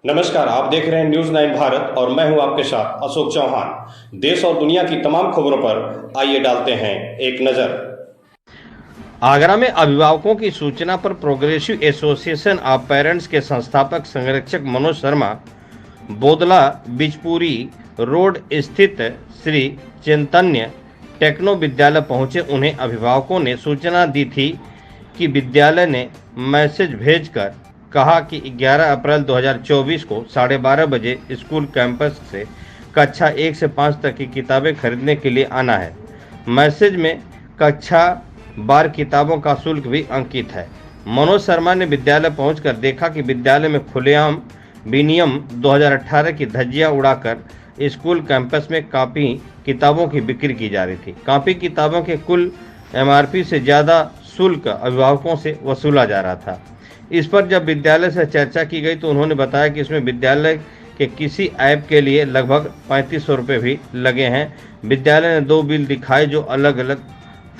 नमस्कार, आप देख रहे हैं न्यूज 9 भारत और मैं हूं आपके साथ अशोक चौहान। देश और दुनिया की तमाम खबरों पर आइए डालते हैं एक नजर। आगरा में अभिभावकों की सूचना पर प्रोग्रेसिव एसोसिएशन ऑफ पेरेंट्स के संस्थापक संरक्षक मनोज शर्मा बोदला बिजपुरी रोड स्थित श्री चैतन्य टेक्नो विद्यालय पहुंचे। उन्हें अभिभावकों ने सूचना दी थी कि विद्यालय ने मैसेज भेजकर कहा कि 11 अप्रैल 2024 को 12:30 बजे स्कूल कैंपस से कक्षा 1 से 5 तक की किताबें खरीदने के लिए आना है। मैसेज में कक्षा 12 किताबों का शुल्क भी अंकित है। मनोज शर्मा ने विद्यालय पहुंचकर देखा कि विद्यालय में खुलेआम विनियम 2018 की धज्जियां उड़ाकर स्कूल कैंपस में कॉपी किताबों की बिक्री की जा रही थी। कॉपी किताबों के कुल MRP से ज़्यादा शुल्क अभिभावकों से वसूला जा रहा था। इस पर जब विद्यालय से चर्चा की गई तो उन्होंने बताया कि इसमें विद्यालय के किसी ऐप के लिए लगभग 3500 रुपये भी लगे हैं। विद्यालय ने 2 बिल दिखाए जो अलग अलग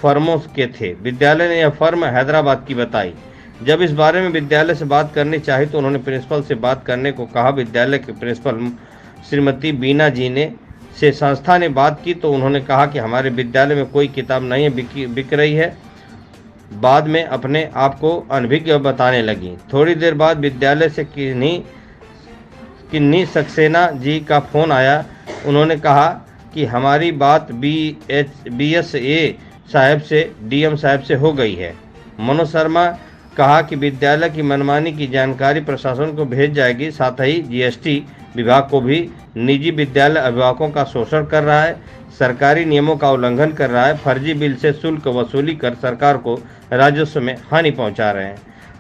फर्मों के थे। विद्यालय ने यह फर्म हैदराबाद की बताई। जब इस बारे में विद्यालय से बात करनी चाहिए तो उन्होंने प्रिंसिपल से बात करने को कहा। विद्यालय के प्रिंसिपल श्रीमती बीना जी ने से संस्था ने बात की तो उन्होंने कहा कि हमारे विद्यालय में कोई किताब नहीं बिक रही है। बाद में अपने आप को अनभिज्ञ बताने लगी। थोड़ी देर बाद विद्यालय से किन्नी सक्सेना जी का फ़ोन आया। उन्होंने कहा कि हमारी बात BSA साहब से DM साहब से हो गई है। मनोज शर्मा कहा कि विद्यालय की मनमानी की जानकारी प्रशासन को भेज जाएगी। साथ ही GST विभाग को भी निजी विद्यालय अभिभावकों का शोषण कर रहा है, सरकारी नियमों का उल्लंघन कर रहा है, फर्जी बिल से शुल्क वसूली कर सरकार को राजस्व में हानि पहुंचा रहे हैं।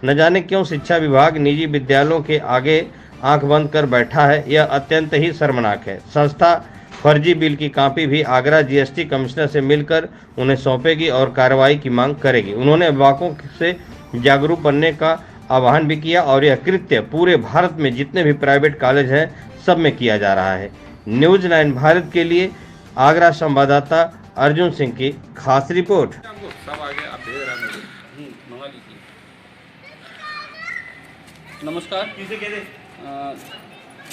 न जाने क्यों शिक्षा विभाग निजी विद्यालयों के आगे आंख बंद कर बैठा है। यह अत्यंत ही शर्मनाक है। संस्था फर्जी बिल की कॉपी भी आगरा GST कमिश्नर से मिलकर उन्हें सौंपेगी और कार्रवाई की मांग करेगी। उन्होंने अभिभावकों से जागरूक बनने का आह्वान भी किया और यह कृत्य पूरे भारत में जितने भी प्राइवेट कॉलेज हैं सब में किया जा रहा है। न्यूज 9 भारत के लिए आगरा संवाददाता अर्जुन सिंह की खास रिपोर्ट। नमस्कार।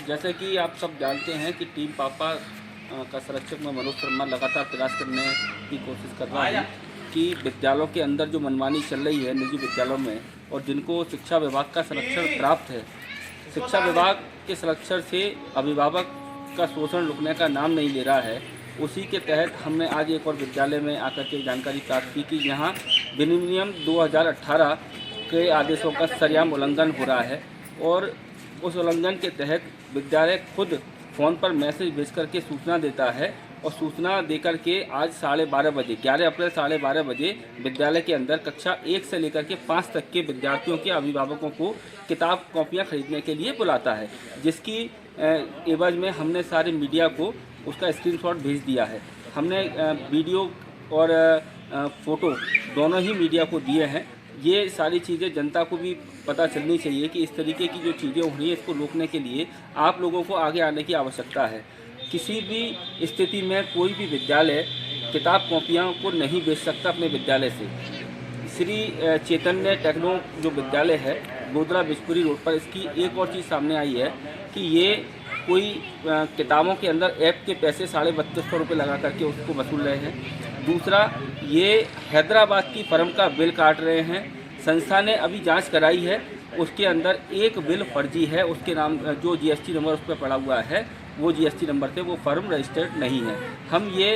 जैसे कि आप सब जानते हैं कि टीम पापा का संरक्षक में मनोज शर्मा लगातार प्रयास करने की कोशिश कर रहा है कि विद्यालयों के अंदर जो मनमानी चल रही है निजी विद्यालयों में और जिनको शिक्षा विभाग का संरक्षण प्राप्त है, शिक्षा विभाग के संरक्षण से अभिभावक का शोषण रुकने का नाम नहीं ले रहा है। उसी के तहत हमने आज एक और विद्यालय में आकर के जानकारी प्राप्त की कि यहाँ विनियम 2018 के आदेशों का सरेआम उल्लंघन हो रहा है और उस उल्लंघन के तहत विद्यालय खुद फ़ोन पर मैसेज भेज करके सूचना देता है और सूचना देकर के आज 12:30 बजे 11 अप्रैल 12:30 बजे विद्यालय के अंदर कक्षा 1 से लेकर के 5 तक के विद्यार्थियों के अभिभावकों को किताब कॉपियाँ खरीदने के लिए बुलाता है, जिसकी एवज में हमने सारे मीडिया को उसका स्क्रीनशॉट भेज दिया है। हमने वीडियो और फ़ोटो दोनों ही मीडिया को दिए हैं। ये सारी चीज़ें जनता को भी पता चलनी चाहिए कि इस तरीके की जो चीज़ें हो रही हैं इसको रोकने के लिए आप लोगों को आगे आने की आवश्यकता है। किसी भी स्थिति में कोई भी विद्यालय किताब कॉपियाँ को नहीं बेच सकता अपने विद्यालय से। श्री चैतन्य टेक्नो जो विद्यालय है बोदला बिजपुरी रोड पर, इसकी एक और चीज़ सामने आई है कि ये कोई किताबों के अंदर ऐप के पैसे 3250 रुपये लगा करके उसको वसूल रहे हैं। दूसरा, ये हैदराबाद की फर्म का बिल काट रहे हैं। संस्था ने अभी जांच कराई है, उसके अंदर एक बिल फर्जी है। उसके नाम जो GST नंबर उस पर पड़ा हुआ है वो GST नंबर थे, वो फर्म रजिस्टर्ड नहीं है। हम ये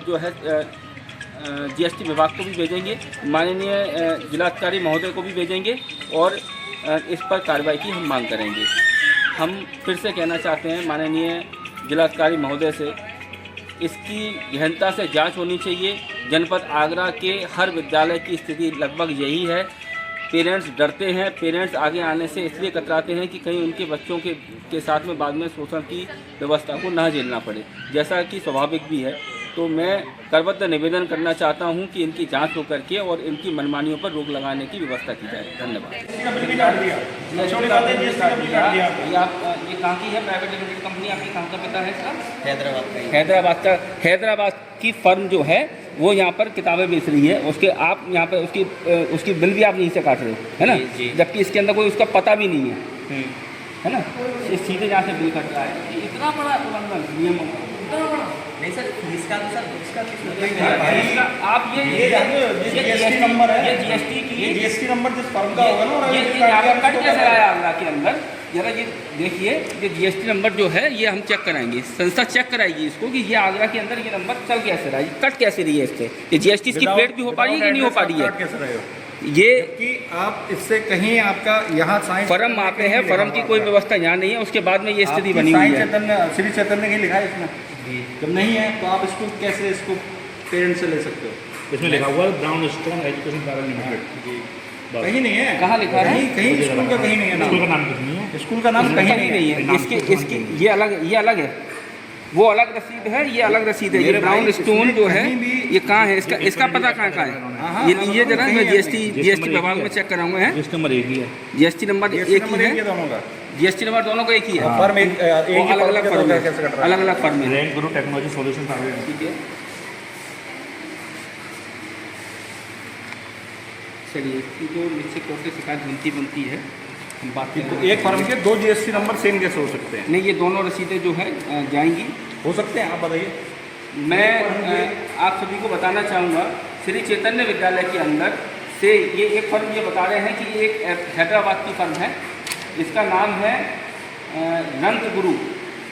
जो है GST विभाग को भी भेजेंगे, माननीय जिलाधिकारी महोदय को भी भेजेंगे और इस पर कार्रवाई की हम मांग करेंगे। हम फिर से कहना चाहते हैं माननीय जिलाधिकारी महोदय से, इसकी गहनता से जांच होनी चाहिए। जनपद आगरा के हर विद्यालय की स्थिति लगभग यही है। पेरेंट्स डरते हैं, पेरेंट्स आगे आने से इसलिए कतराते हैं कि कहीं उनके बच्चों के साथ में बाद में शोषण की व्यवस्था को ना झेलना पड़े, जैसा कि स्वाभाविक भी है। तो मैं करबद्ध निवेदन करना चाहता हूं कि इनकी जांच हो करके और इनकी मनमानियों पर रोक लगाने की व्यवस्था की जाए। धन्यवाद। ये कहाँ की है प्राइवेट लिमिटेड कंपनी? आपकी कहाँ का पता है इसका? हैदराबाद की फर्म जो है वो यहाँ पर किताबें बेच रही है। उसके आप यहाँ पर उसकी बिल भी आप यहीं से काट रहे हो, है ना? जबकि इसके अंदर कोई उसका पता भी नहीं है। है ना, ये सीधे यहाँ से बिल कट रहा है। ये इतना बड़ा उल्लंघन नियमों का, इतना बड़ा नहीं सर, इसका तो सर इसका आप ये जीएसटी नंबर है, ये जीएसटी की ये जीएसटी नंबर जिस फर्म का होगा ना, ये यहाँ पर कट कैसे आया आगरा के अंदर, जरा ये देखिए, ये जीएसटी नंबर जो है ये हम चेक कराएंगे, संस्था चेक कराएगी इसको कि ये आगरा के अंदर ये नंबर चल कैसे रहा है, कट कैसे रही है इससे, ये जीएसटी की पेड भी हो पा रही है कि नहीं हो पा रही है। ये कि आप इससे कहीं आपका यहाँ साइन फर्म वहाँ पे है, फर्म की कोई व्यवस्था यहाँ नहीं है, उसके बाद में ये स्थिति बनी हुई है। चैतन्य श्री चैतन्य की लिखा है इसमें, जब नहीं है तो आप इसको कैसे इसको पेरेंट से ले सकते हो। इसमें लिखा हुआ है brown stone education private limited, कहीं नहीं है, कहाँ लिखा है? कहीं स्कूल का कहीं नहीं है, स्कूल का नाम कुछ नहीं है, स्कूल का नाम कहीं नहीं है। इसके ये अलग है, वो अलग रसीद है, ये अलग रसीद है। ये ब्राउन स्टोन जो है ये कहाँ है, इसका पता कहाँ है, ये लीजिए जरा, मैं जीएसटी विभाग में चेक कराऊंगा। है जीएसटी नंबर एक ही है, जीएसटी नंबर एक ही है, दोनों का जीएसटी नंबर दोनों का एक ही है, फर्म एक ही अलग फर्म है, अलग फर्म है। रैंक गुरु टेक्नोलॉजी सॉल्यूशन प्राइवेट। ठीक है, चलिए, इसकी जो निश्चित तौर से शिकायत बनती है, हम बात तो एक फर्म के दो जीएसटी नंबर सेम कैसे हो सकते हैं? नहीं, ये दोनों रसीदें जो है जाएंगी, हो सकते हैं, आप बताइए। मैं आप सभी को बताना चाहूँगा, श्री चैतन्य विद्यालय के अंदर से ये एक फर्म ये बता रहे हैं कि ये एक हैदराबाद की फर्म है, इसका नाम है रंग गुरु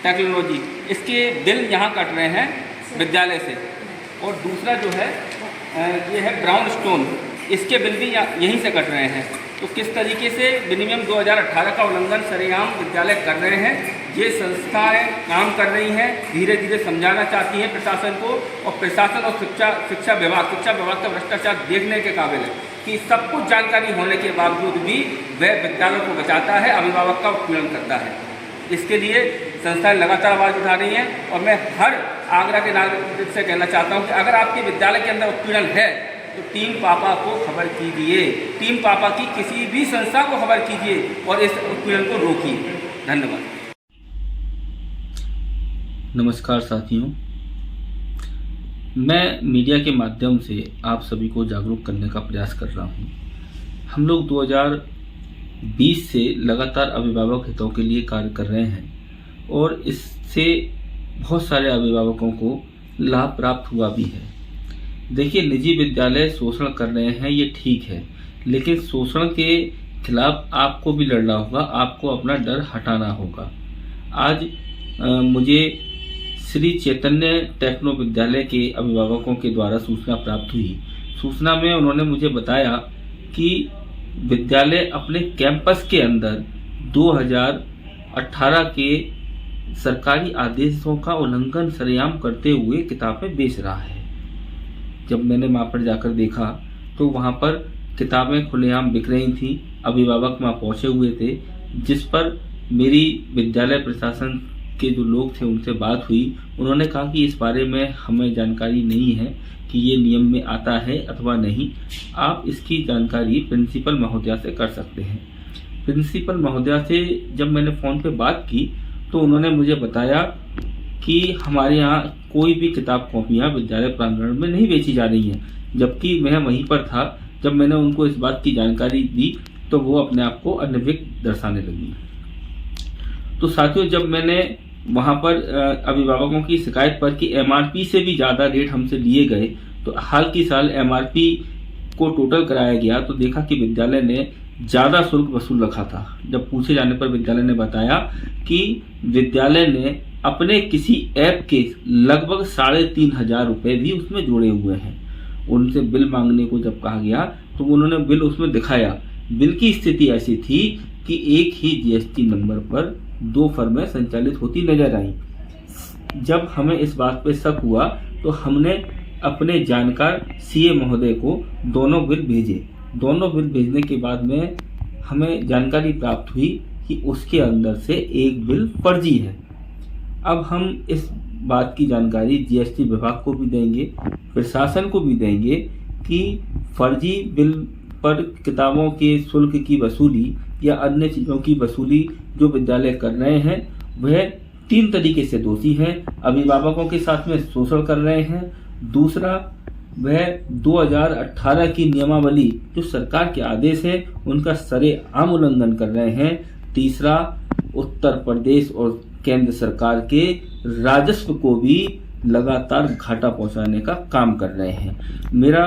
टेक्नोलॉजी, इसके बिल यहाँ कट रहे हैं विद्यालय से। और दूसरा जो है ये है ब्राउन स्टोन, इसके बिल भी यहीं से कट रहे हैं। तो किस तरीके से विनियम 2018 का उल्लंघन सरेआम विद्यालय कर रहे हैं, ये संस्थाएं काम कर रही हैं, धीरे धीरे समझाना चाहती हैं प्रशासन को, और प्रशासन और शिक्षा विभाग का भ्रष्टाचार देखने के काबिल है कि सब कुछ जानकारी होने के बावजूद भी वह विद्यालयों को बचाता है, अभिभावक का उत्पीड़न करता है। इसके लिए संस्थाएं लगातार आवाज़ उठा रही हैं, और मैं हर आगरा के नागरिक से कहना चाहता हूँ कि अगर आपके विद्यालय के अंदर उत्पीड़न है तो टीम पापा को खबर कीजिए, टीम पापा की किसी भी संस्था को खबर कीजिए और इस उत्पीड़न को रोकिए। धन्यवाद। नमस्कार साथियों, मैं मीडिया के माध्यम से आप सभी को जागरूक करने का प्रयास कर रहा हूँ। हम लोग 2020 से लगातार अभिभावक हितों के लिए कार्य कर रहे हैं, और इससे बहुत सारे अभिभावकों को लाभ प्राप्त हुआ भी है। देखिए, निजी विद्यालय शोषण कर रहे हैं, ये ठीक है, लेकिन शोषण के खिलाफ आपको भी लड़ना होगा, आपको अपना डर हटाना होगा। आज मुझे श्री चैतन्य टेक्नो विद्यालय के अभिभावकों के द्वारा सूचना प्राप्त हुई। सूचना में उन्होंने मुझे बताया कि विद्यालय अपने कैंपस के अंदर 2018 के सरकारी आदेशों का उल्लंघन सरेआम करते हुए किताबें बेच रहा है। जब मैंने वहाँ पर जाकर देखा तो वहाँ पर किताबें खुलेआम बिक रही थी, अभिभावक वहाँ पहुँचे हुए थे, जिस पर मेरी विद्यालय प्रशासन के जो लोग थे उनसे बात हुई। उन्होंने कहा कि इस बारे में हमें जानकारी नहीं है कि ये नियम में आता है अथवा नहीं, आप इसकी जानकारी प्रिंसिपल महोदया से कर सकते हैं। प्रिंसिपल महोदया से जब मैंने फ़ोन पे बात की तो उन्होंने मुझे बताया कि हमारे यहाँ कोई भी किताब कॉपियाँ विद्यालय प्रांगण में नहीं बेची जा रही हैं, जबकि मैं वहीं पर था। जब मैंने उनको इस बात की जानकारी दी तो वो अपने आप को अनभिज्ञ दर्शाने लगी। तो साथियों, जब मैंने वहाँ पर अभिभावकों की शिकायत पर कि एमआरपी से भी ज़्यादा रेट हमसे लिए गए, तो हाल की साल एमआरपी को टोटल कराया गया तो देखा कि विद्यालय ने ज़्यादा शुल्क वसूल रखा था। जब पूछे जाने पर विद्यालय ने बताया कि विद्यालय ने अपने किसी ऐप के लगभग 3,500 रुपये भी उसमें जोड़े हुए हैं। उनसे बिल मांगने को जब कहा गया तो उन्होंने बिल उसमें दिखाया। बिल की स्थिति ऐसी थी कि एक ही जीएसटी नंबर पर 2 फर्में संचालित होती नजर आई। जब हमें इस बात पर शक हुआ तो हमने अपने जानकार सीए महोदय को दोनों बिल भेजे। दोनों बिल भेजने के बाद में हमें जानकारी प्राप्त हुई कि उसके अंदर से एक बिल फर्जी है। अब हम इस बात की जानकारी जीएसटी विभाग को भी देंगे, प्रशासन को भी देंगे कि फर्जी बिल पर किताबों के शुल्क की वसूली या अन्य चीज़ों की वसूली जो विद्यालय कर रहे हैं वह 3 तरीके से दोषी हैं। अभिभावकों के साथ में शोषण कर रहे हैं, दूसरा वह 2018 की नियमावली जो सरकार के आदेश है उनका सरेआम उल्लंघन कर रहे हैं, तीसरा उत्तर प्रदेश और केंद्र सरकार के राजस्व को भी लगातार घाटा पहुंचाने का काम कर रहे हैं। मेरा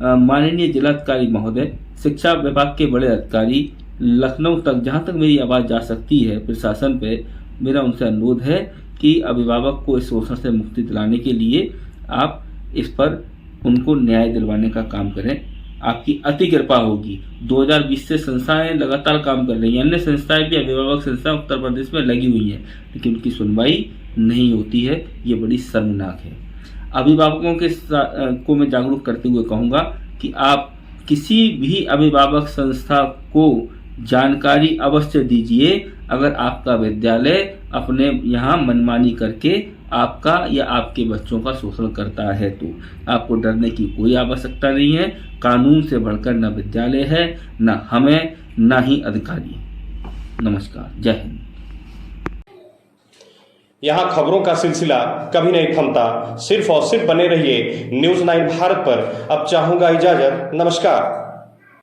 माननीय जिलाधिकारी महोदय, शिक्षा विभाग के बड़े अधिकारी, लखनऊ तक जहां तक मेरी आवाज़ जा सकती है प्रशासन पे, मेरा उनसे अनुरोध है कि अभिभावक को इस शोषण से मुक्ति दिलाने के लिए आप इस पर उनको न्याय दिलवाने का काम करें। आपकी अति कृपा होगी। 2020 से संस्थाएं लगातार काम कर रही हैं, अन्य संस्थाएं भी अभिभावक संस्थाएं उत्तर प्रदेश में लगी हुई हैं, लेकिन उनकी सुनवाई नहीं होती है। ये बड़ी शर्मनाक है। अभिभावकों को मैं जागरूक करते हुए कहूँगा कि आप किसी भी अभिभावक संस्था को जानकारी अवश्य दीजिए अगर आपका विद्यालय अपने यहाँ मनमानी करके आपका या आपके बच्चों का शोषण करता है। तो आपको डरने की कोई आवश्यकता नहीं है। कानून से बढ़कर न विद्यालय है, न हमें, न ही अधिकारी। नमस्कार, जय हिंद। यहाँ खबरों का सिलसिला कभी नहीं थमता। सिर्फ और सिर्फ बने रहिए न्यूज़ 9 भारत पर। अब चाहूंगा इजाजत। नमस्कार।